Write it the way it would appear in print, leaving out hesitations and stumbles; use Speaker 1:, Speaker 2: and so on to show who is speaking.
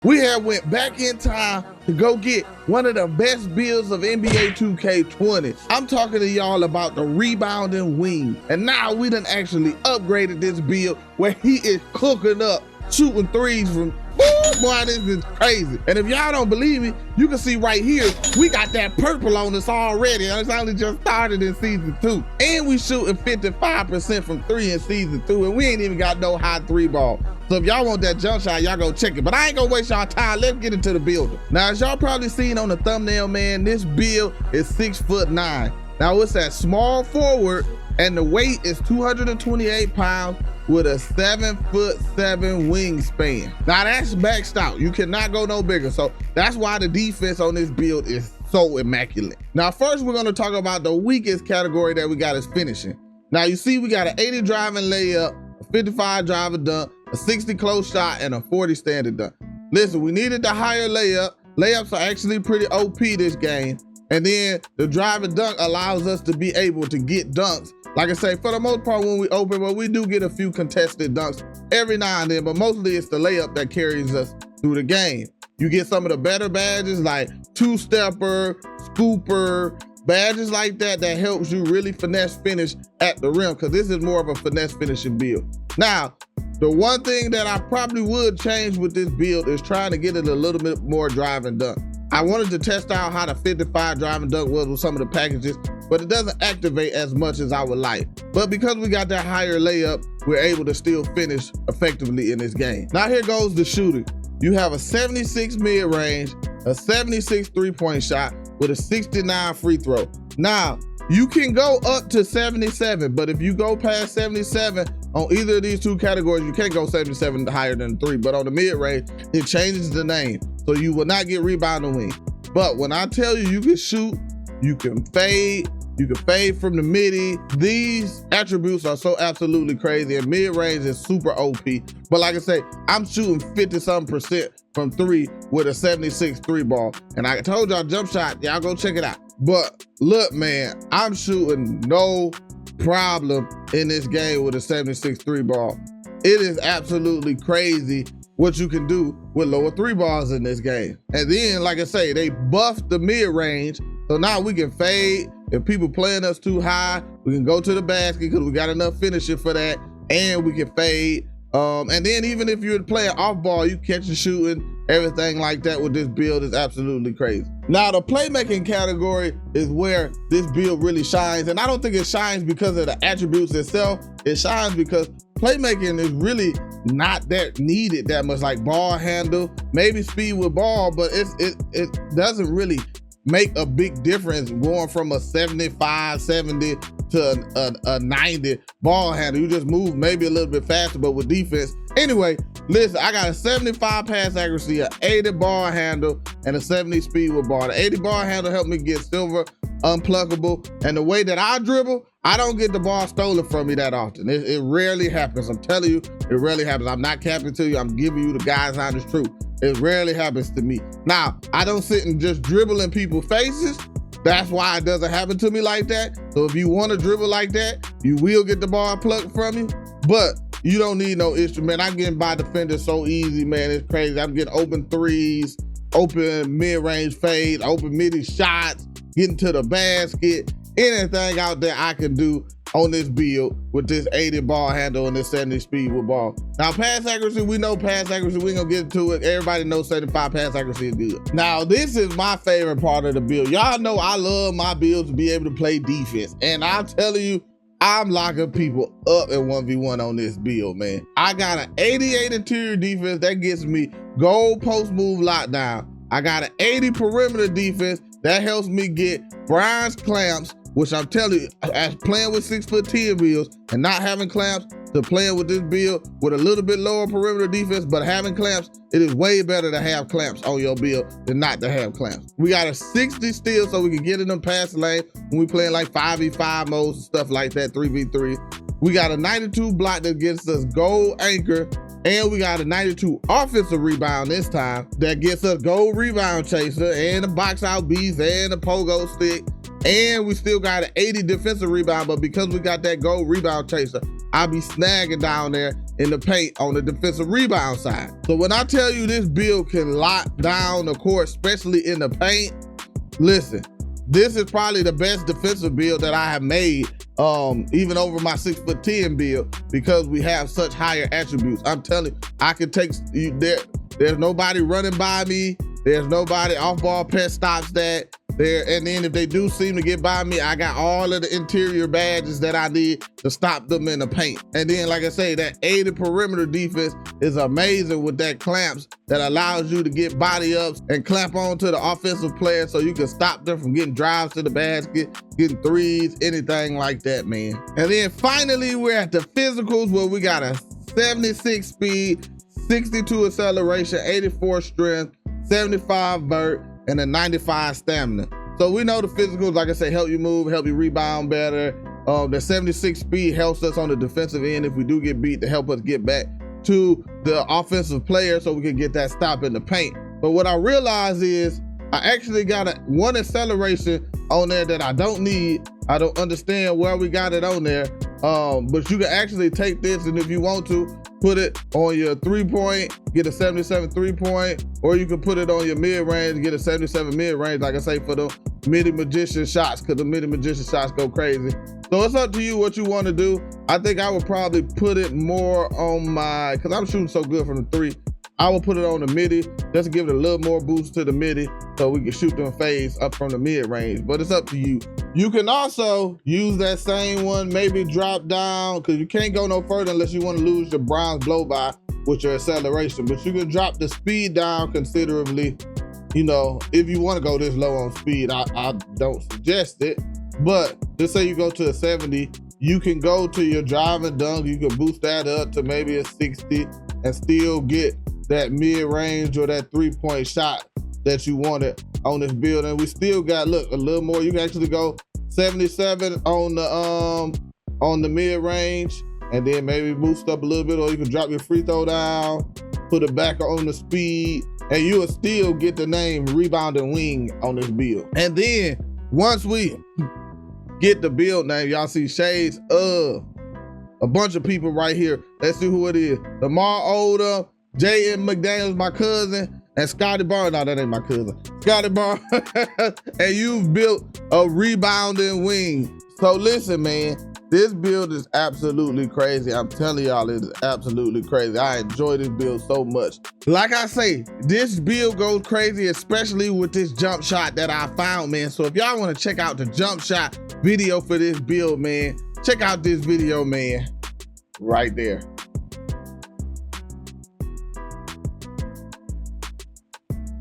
Speaker 1: We have went back in time to go get one of the best builds of NBA 2K20. I'm talking to y'all about the rebounding wing. And now we done actually upgraded this build where he is cooking up, shooting threes from, boy, this is crazy. And if y'all don't believe me, you can see right here, we got that purple on us already. It's only just started in season 2. And we shooting 55% from 3 in season 2, and we ain't even got no high 3 ball. So if y'all want that jump shot, y'all go check it. But I ain't gonna waste y'all time. Let's get into the building. Now, as y'all probably seen on the thumbnail, man, this build is 6'9". Now it's that small forward, and the weight is 228 pounds with a 7'7" wingspan. Now that's maxed out. You cannot go no bigger. So that's why the defense on this build is so immaculate. Now, first we're gonna talk about the weakest category that we got is finishing. Now you see we got an 80 driving layup, a 55 driver dunk, a 60 close shot, and a 40 standard dunk. Listen, we needed the higher layup. Layups are actually pretty OP this game. And then the drive and dunk allows us to be able to get dunks. Like I say, for the most part when we open, but we do get a few contested dunks every now and then, but mostly it's the layup that carries us through the game. You get some of the better badges like two-stepper, scooper, badges like that helps you really finesse finish at the rim, because this is more of a finesse finishing build. Now, the one thing that I probably would change with this build is trying to get it a little bit more drive and dunk. I wanted to test out how the 55 drive and dunk was with some of the packages, but it doesn't activate as much as I would like. But because we got that higher layup, we're able to still finish effectively in this game. Now here goes the shooting. You have a 76 mid-range, a 76 three-point shot with a 69 free throw. Now, you can go up to 77, but if you go past 77 on either of these two categories, you can't go 77 higher than 3, but on the mid-range, it changes the name. So you will not get rebounding wing. But when I tell you, you can shoot, you can fade from the midi. These attributes are so absolutely crazy, and mid-range is super OP. But like I say, I'm shooting 50-something% from 3 with a 76 3 ball. And I told y'all jump shot, y'all go check it out. But look, man, I'm shooting no problem in this game with a 76 3 ball. It is absolutely crazy what you can do with lower 3 balls in this game. And then, like I say, they buffed the mid-range, so now we can fade. If people playing us too high, we can go to the basket because we got enough finishing for that, and we can fade. And then even if you're playing off ball, you catch and shooting, everything like that with this build is absolutely crazy. Now the playmaking category is where this build really shines, and I don't think it shines because of the attributes itself. It shines because playmaking is really not that needed that much, like ball handle, maybe speed with ball, but it doesn't really make a big difference going from a 75, 70 to a 90 ball handle. You just move maybe a little bit faster, but with defense. Anyway, listen, I got a 75 pass accuracy, an 80 ball handle, and a 70 speed with ball. The 80 ball handle helped me get silver, unpluckable, and the way that I dribble, I don't get the ball stolen from me that often. It rarely happens. I'm telling you, it rarely happens. I'm not capping to you. I'm giving you the God's honest truth. It rarely happens to me. Now, I don't sit and just dribble in people's faces. That's why it doesn't happen to me like that. So if you want to dribble like that, you will get the ball plucked from you, but you don't need no issue, man. I'm getting by defenders so easy, man. It's crazy. I'm getting open threes, open mid-range fade, open midi shots, getting to the basket. Anything out there I can do on this build with this 80 ball handle and this 70 speed with ball. Now pass accuracy, we know pass accuracy, we ain't gonna get into it. Everybody knows 75 pass accuracy is good. Now this is my favorite part of the build. Y'all know I love my build to be able to play defense. And I'm telling you, I'm locking people up in 1v1 on this build, man. I got an 88 interior defense that gets me goal post move lockdown. I got an 80 perimeter defense that helps me get bronze clamps, which I'm telling you, as playing with 6'10" builds and not having clamps to playing with this build with a little bit lower perimeter defense, but having clamps, it is way better to have clamps on your build than not to have clamps. We got a 60 steal so we can get in them pass lane when we playing like 5v5 modes and stuff like that, 3v3. We got a 92 block that gets us goal anchor, and we got a 92 offensive rebound this time that gets us goal rebound chaser and a box out beast and a pogo stick. And we still got an 80 defensive rebound, but because we got that goal rebound chaser, I be snagging down there in the paint on the defensive rebound side. So when I tell you this build can lock down the court, especially in the paint, listen, this is probably the best defensive build that I have made, even over my 6'10" build, because we have such higher attributes. I'm telling you, I can take you there. There's nobody running by me. There's nobody off-ball pass stops that. And then if they do seem to get by me, I got all of the interior badges that I need to stop them in the paint. And then, like I say, that 80 perimeter defense is amazing with that clamps that allows you to get body ups and clamp onto the offensive player so you can stop them from getting drives to the basket, getting threes, anything like that, man. And then finally, we're at the physicals where we got a 76 speed, 62 acceleration, 84 strength, 75 vert, and a 95 stamina. So we know the physicals, like I said, help you move, help you rebound better. The 76 speed helps us on the defensive end if we do get beat, to help us get back to the offensive player so we can get that stop in the paint. But what I realized is I actually got one acceleration on there that I don't need. I don't understand where we got it on there. But you can actually take this, and if you want to, put it on your 3-point, get a 77 3-point, or you can put it on your mid-range, get a 77 mid-range, like I say, for the midi magician shots, because the midi magician shots go crazy. So it's up to you what you want to do. I think I would probably put it more on my, because I'm shooting so good from the 3, I will put it on the midi, just to give it a little more boost to the midi so we can shoot them fades up from the mid-range, but it's up to you. You can also use that same one, maybe drop down, because you can't go no further unless you want to lose your bronze blow-by with your acceleration, but you can drop the speed down considerably. You know, if you want to go this low on speed, I don't suggest it, but just say you go to a 70, you can go to your drive and dunk, you can boost that up to maybe a 60 and still get that mid-range or that 3-point shot that you wanted on this build. And we still got, look, a little more. You can actually go 77 on the mid-range, and then maybe boost up a little bit, or you can drop your free throw down, put it back on the speed, and you will still get the name Rebounding Wing on this build. And then once we get the build name, y'all see shades of a bunch of people right here. Let's see who it is. Lamar Odom, J.M. McDaniels, my cousin, and Scotty Barnes. No, that ain't my cousin. Scotty Barnes. And you've built a rebounding wing. So listen, man, this build is absolutely crazy. I'm telling y'all, it is absolutely crazy. I enjoy this build so much. Like I say, this build goes crazy, especially with this jump shot that I found, man. So if y'all want to check out the jump shot video for this build, man, check out this video, man, right there.